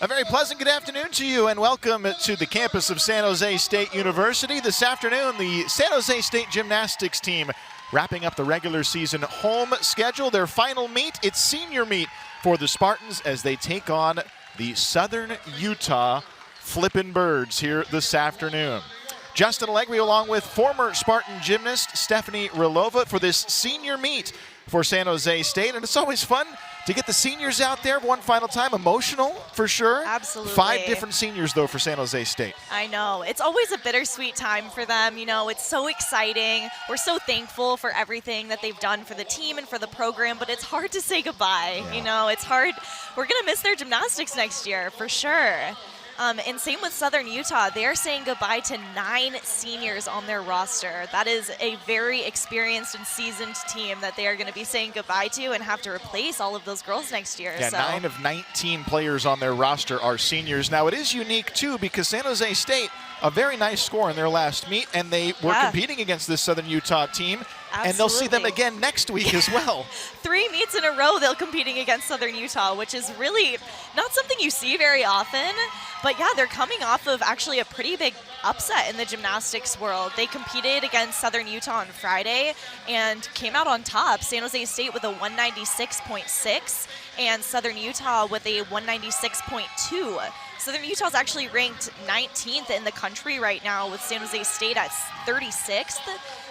A very pleasant good afternoon to you and welcome to the campus of San Jose State University. This afternoon, the San Jose State gymnastics team wrapping up the regular season home schedule. Their final meet, it's senior meet for the Spartans as they take on the Southern Utah Flippin' Birds here this afternoon. Justin Allegri along with former Spartan gymnast Stephanie Rilova for this senior meet for San Jose State. And it's always fun to get the seniors out there one final time. Emotional, for sure. Absolutely. 5 different seniors, though, for San Jose State. I know. It's always a bittersweet time for them. You know, it's so exciting. We're so thankful for everything that they've done for the team and for the program, but it's hard to say goodbye. Yeah. You know, it's hard. We're going to miss their gymnastics next year, for sure. And same with Southern Utah. They're saying goodbye to 9 seniors on their roster. That is a very experienced and seasoned team that they are going to be saying goodbye to and have to replace all of those girls next year. Yeah, so 9 of 19 players on their roster are seniors. Now, it is unique, too, because San Jose State, a very nice score in their last meet, and they were competing against this Southern Utah team. Absolutely. And they'll see them again next week as well. 3 meets in a row they'll competing against Southern Utah, which is really not something you see very often. But yeah, they're coming off of actually a pretty big upset in the gymnastics world. They competed against Southern Utah on Friday and came out on top. San Jose State with a 196.6 and Southern Utah with a 196.2. Southern Utah is actually ranked 19th in the country right now with San Jose State at 36th.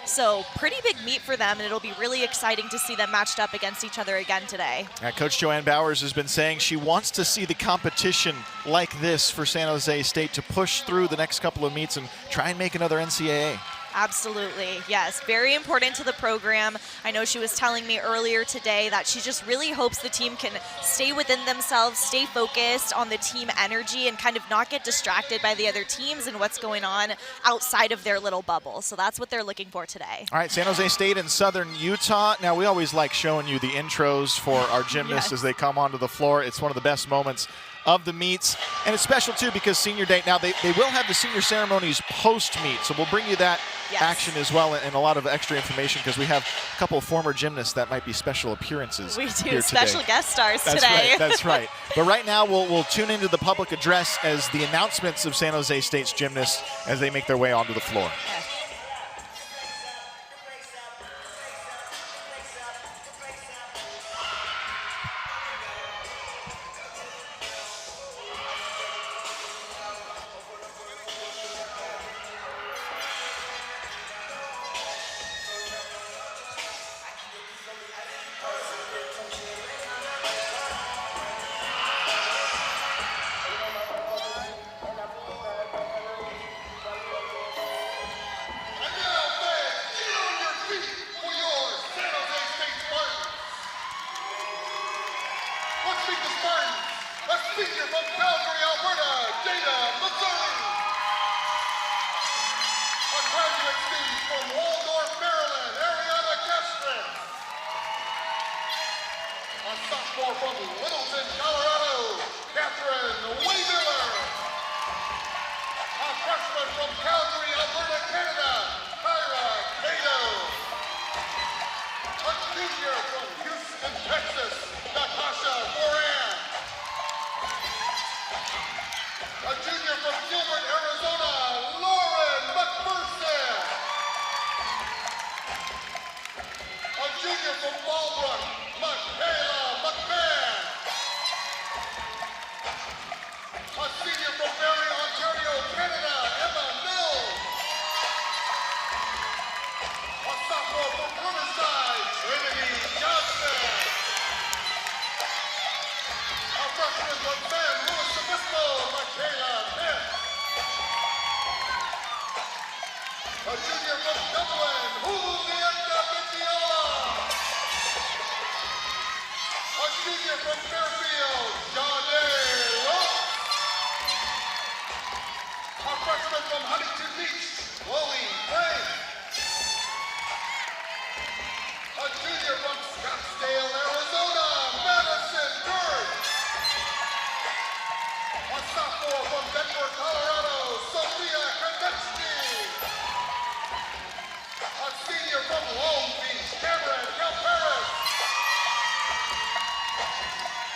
So pretty big meet for them, and it'll be really exciting to see them matched up against each other again today. Coach Joanne Bowers has been saying she wants to see the competition like this for San Jose State to push through the next couple of meets and try and make another NCAA. Absolutely, yes. Very important to the program. I know she was telling me earlier today that she just really hopes the team can stay within themselves, stay focused on the team energy, and kind of not get distracted by the other teams and what's going on outside of their little bubble. So that's what they're looking for today. All right, San Jose State and Southern Utah. Now, we always like showing you the intros for our gymnasts as they come onto the floor. It's one of the best moments of the meets, and it's special too because senior day. Now they will have the senior ceremonies post-meet, so we'll bring you that action as well and a lot of extra information because we have a couple of former gymnasts that might be special appearances. We do, here special today. guest stars That's today. Right, that's right. But right now we'll tune into the public address as the announcements of San Jose State's gymnasts as they make their way onto the floor. Yes.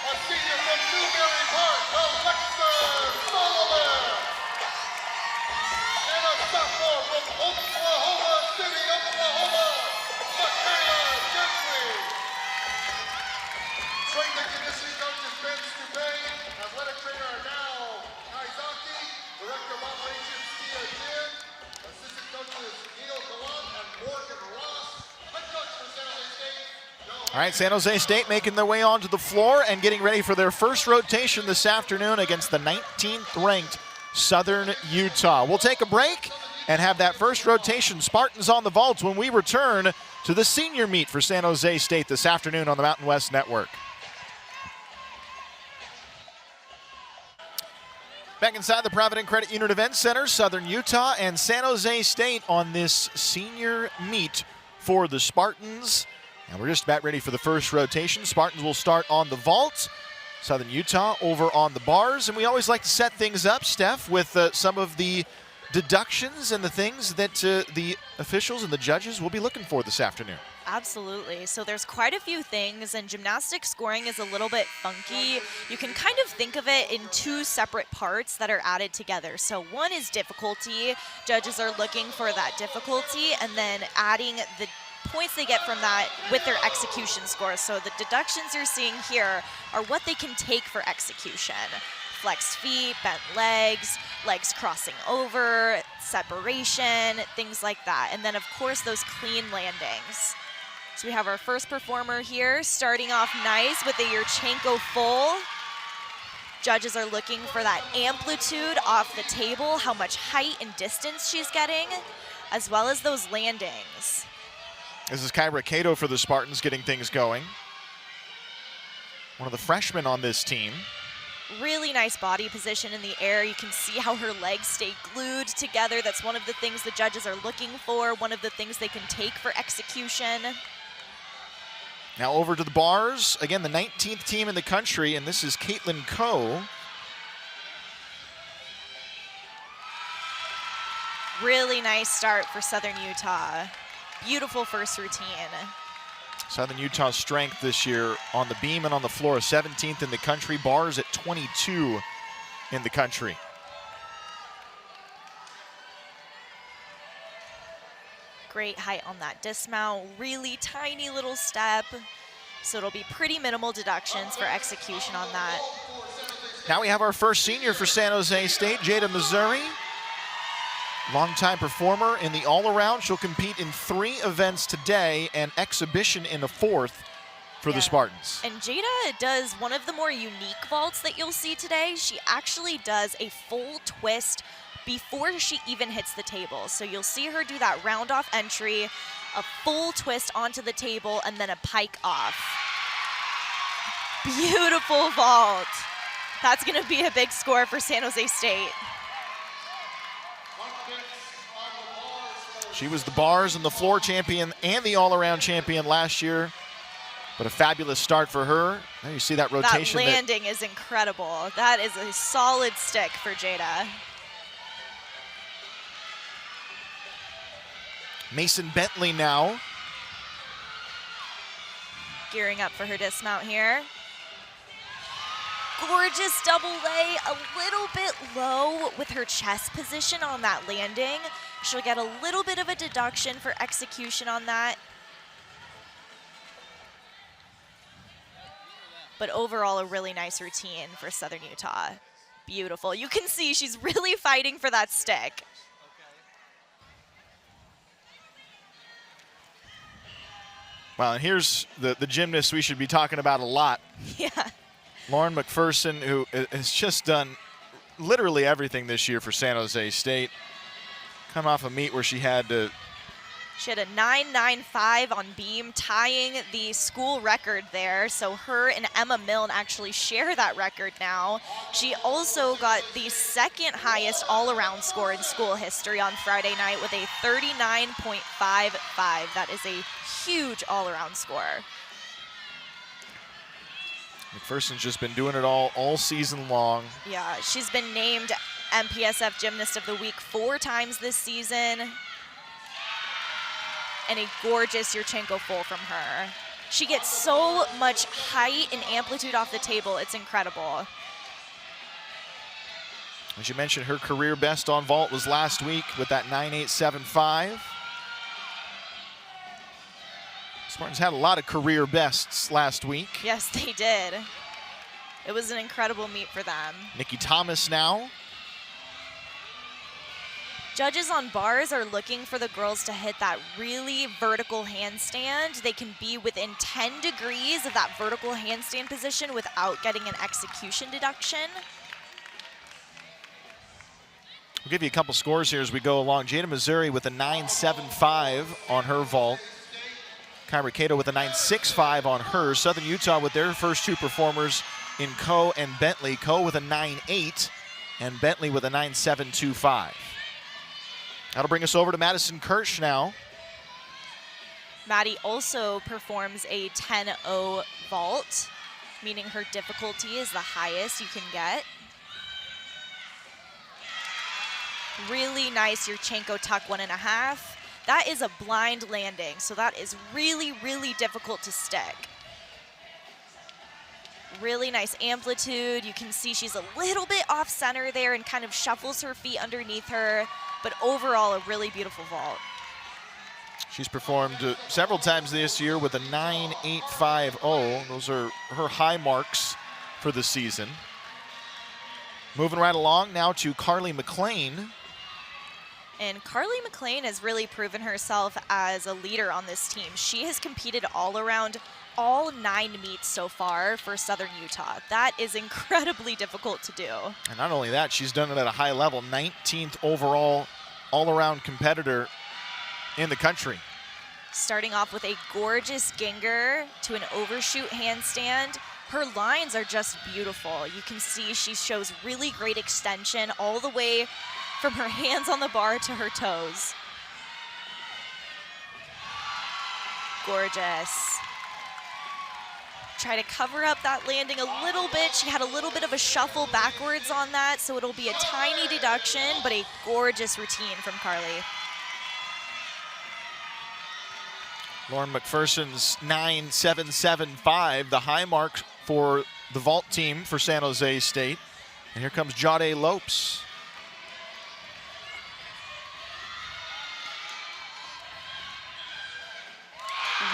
A senior from Newberry Park, Alexa All right, San Jose State making their way onto the floor and getting ready for their first rotation this afternoon against the 19th ranked Southern Utah. We'll take a break and have that first rotation Spartans on the vault when we return to the senior meet for San Jose State this afternoon on the Mountain West Network. Back inside the Provident Credit Union Event Center, Southern Utah and San Jose State on this senior meet for the Spartans. And we're just about ready for the first rotation. Spartans will start on the vault. Southern Utah over on the bars. And we always like to set things up, Steph, with some of the deductions and the things that the officials and the judges will be looking for this afternoon. Absolutely. So there's quite a few things, and gymnastics scoring is a little bit funky. You can kind of think of it in two separate parts that are added together. So one is difficulty. Judges are looking for that difficulty and then adding the points they get from that with their execution scores. So the deductions you're seeing here are what they can take for execution. Flexed feet, bent legs, legs crossing over, separation, things like that. And then of course those clean landings. So we have our first performer here starting off nice with a Yurchenko full. Judges are looking for that amplitude off the table, how much height and distance she's getting, as well as those landings. This is Kyra Cato for the Spartans getting things going. One of the freshmen on this team. Really nice body position in the air. You can see how her legs stay glued together. That's one of the things the judges are looking for, one of the things they can take for execution. Now over to the bars. Again, the 19th team in the country, and this is Caitlin Coe. Really nice start for Southern Utah. Beautiful first routine. Southern Utah's strength this year on the beam and on the floor, 17th in the country. Bars at 22 in the country. Great height on that dismount. Really tiny little step. So it'll be pretty minimal deductions for execution on that. Now we have our first senior for San Jose State, Jada Missouri. Longtime performer in the all-around. She'll compete in 3 events today and exhibition in a 4th for the Spartans. And Jada does one of the more unique vaults that you'll see today. She actually does a full twist before she even hits the table. So you'll see her do that round-off entry, a full twist onto the table, and then a pike off. Beautiful vault. That's going to be a big score for San Jose State. She was the bars and the floor champion and the all-around champion last year, but a fabulous start for her. Now you see that rotation. That landing is incredible. That is a solid stick for Jada. Mason Bentley now. Gearing up for her dismount here. Gorgeous double lay, a little bit low with her chest position on that landing. She'll get a little bit of a deduction for execution on that. But overall, a really nice routine for Southern Utah. Beautiful. You can see she's really fighting for that stick. Well, and here's the gymnast we should be talking about a lot. Yeah. Lauren McPherson, who has just done literally everything this year for San Jose State. Come off a meet where she had a 9.95 on beam, tying the school record there. So her and Emma Milne actually share that record now. She also got the second highest all-around score in school history on Friday night with a 39.55. That is a huge all-around score. McPherson's just been doing it all season long. Yeah, she's been named MPSF Gymnast of the Week 4 times this season. And a gorgeous Yurchenko full from her. She gets so much height and amplitude off the table. It's incredible. As you mentioned, her career best on vault was last week with that 9.875. Spartans had a lot of career bests last week. Yes, they did. It was an incredible meet for them. Nikki Thomas now. Judges on bars are looking for the girls to hit that really vertical handstand. They can be within 10 degrees of that vertical handstand position without getting an execution deduction. We'll give you a couple scores here as we go along. Jada Missouri with a 9.75 on her vault. Kyra Cato with a 9.65 on hers. Southern Utah with their first two performers in Coe and Bentley. Coe with a 9.8 and Bentley with a 9.725. That'll bring us over to Madison Kirsch now. Maddie also performs a 10.0 vault, meaning her difficulty is the highest you can get. Really nice Yurchenko tuck 1.5. That is a blind landing, so that is really, really difficult to stick. Really nice amplitude. You can see she's a little bit off center there and kind of shuffles her feet underneath her, but overall a really beautiful vault. She's performed several times this year with a 9.850. Those are her high marks for the season. Moving right along now to Carly McLean. And Carly McLean has really proven herself as a leader on this team. She has competed all around all 9 meets so far for Southern Utah. That is incredibly difficult to do. And not only that, she's done it at a high level. 19th overall all-around competitor in the country. Starting off with a gorgeous Ginger to an overshoot handstand. Her lines are just beautiful. You can see she shows really great extension all the way from her hands on the bar to her toes. Gorgeous. Try to cover up that landing a little bit. She had a little bit of a shuffle backwards on that, so it'll be a tiny deduction, but a gorgeous routine from Carly. Lauren McPherson's 9.775, the high mark for the vault team for San Jose State. And here comes Jade Lopes.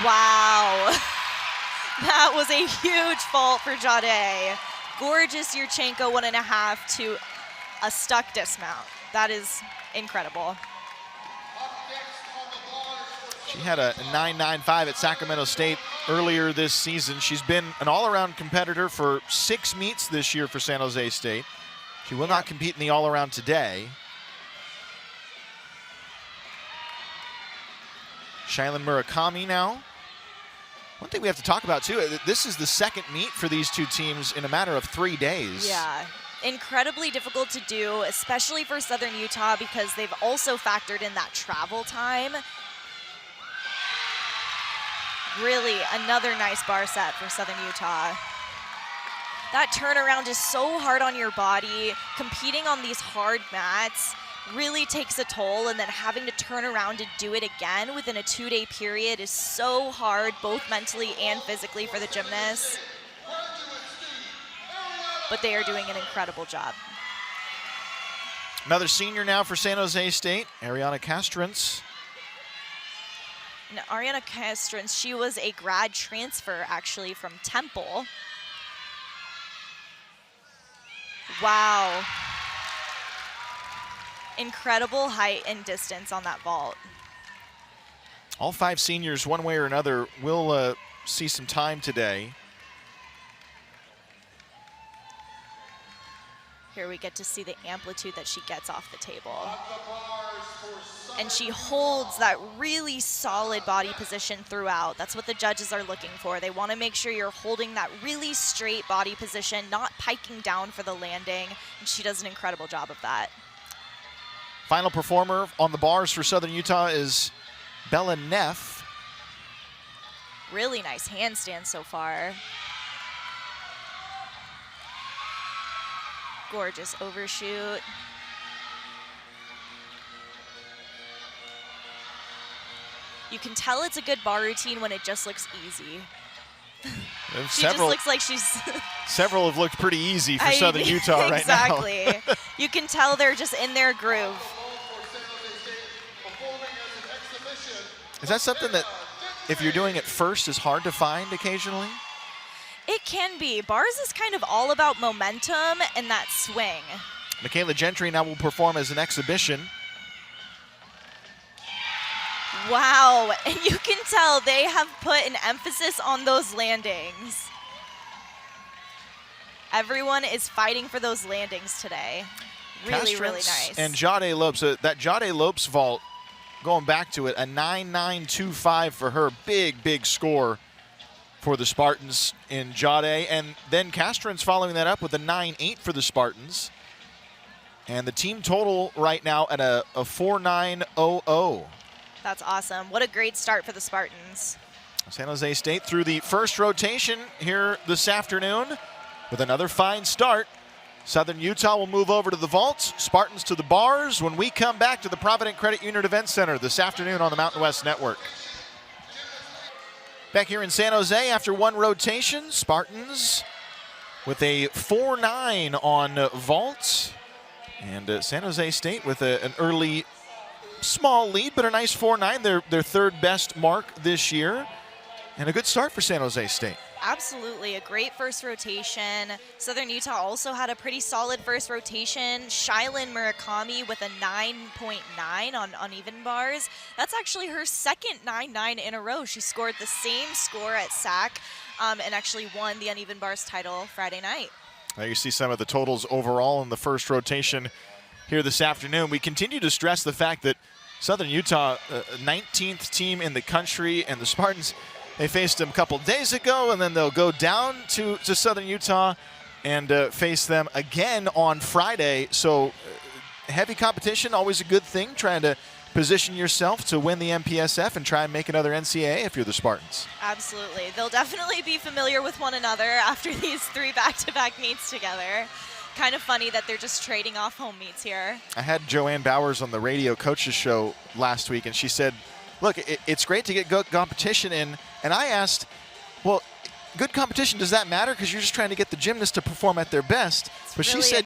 Wow. That was a huge fault for Jade. Gorgeous Yurchenko 1.5 to a stuck dismount. That is incredible. She had a 9.95 at Sacramento State earlier this season. She's been an all-around competitor for 6 meets this year for San Jose State. She will not compete in the all-around today. Shailin Murakami now. One thing we have to talk about too, this is the second meet for these two teams in a matter of 3 days. Yeah, incredibly difficult to do, especially for Southern Utah because they've also factored in that travel time. Really another nice bar set for Southern Utah. That turnaround is so hard on your body. Competing on these hard mats really takes a toll, and then having to turn around and do it again within a 2-day period is so hard, both mentally and physically for the gymnasts. But they are doing an incredible job. Another senior now for San Jose State, Ariana Castrance. And Ariana Castrance, she was a grad transfer actually from Temple. Wow. Incredible height and distance on that vault. All 5 seniors, one way or another, will see some time today. Here we get to see the amplitude that she gets off the table. And she holds that really solid body position throughout. That's what the judges are looking for. They want to make sure you're holding that really straight body position, not piking down for the landing. And she does an incredible job of that. Final performer on the bars for Southern Utah is Bella Neff. Really nice handstand so far. Gorgeous overshoot. You can tell it's a good bar routine when it just looks easy. She just looks like she's... Several have looked pretty easy for Southern Utah right now. Exactly. You can tell they're just in their groove. Is that something that, if you're doing it first, is hard to find occasionally? It can be. Bars is kind of all about momentum and that swing. Michaela Gentry now will perform as an exhibition. Wow, and you can tell they have put an emphasis on those landings. Everyone is fighting for those landings today. Really, really nice. And Jade Lopes, that Jade Lopes vault, going back to it, a 9.925 for her. Big, big score for the Spartans in Jade. And then Castron's following that up with a 9.8 for the Spartans. And the team total right now at a 4.900. That's awesome. What a great start for the Spartans. San Jose State through the first rotation here this afternoon with another fine start. Southern Utah will move over to the vaults, Spartans to the bars when we come back to the Provident Credit Union Event Center this afternoon on the Mountain West Network. Back here in San Jose after one rotation, Spartans with a 4.9 on vaults. And San Jose State with an early small lead, but a nice 4.9, their third best mark this year. And a good start for San Jose State. Absolutely, a great first rotation. Southern Utah also had a pretty solid first rotation. Shylin Murakami with a 9.9 on even bars. That's actually her second 9.9 in a row. She scored the same score at SAC and actually won the uneven bars title Friday night. There you see some of the totals overall in the first rotation here this afternoon. We continue to stress the fact that Southern Utah, 19th team in the country, and the Spartans, they faced them a couple days ago, and then they'll go down to Southern Utah and face them again on Friday. So heavy competition, always a good thing, trying to position yourself to win the MPSF and try and make another NCAA if you're the Spartans. Absolutely. They'll definitely be familiar with one another after these three back-to-back meets together. Kind of funny that they're just trading off home meets here. I had Joanne Bowers on the radio coaches show last week, and she said, look, it's great to get good competition in. And I asked, well, good competition, does that matter? Because you're just trying to get the gymnasts to perform at their best. But really she said,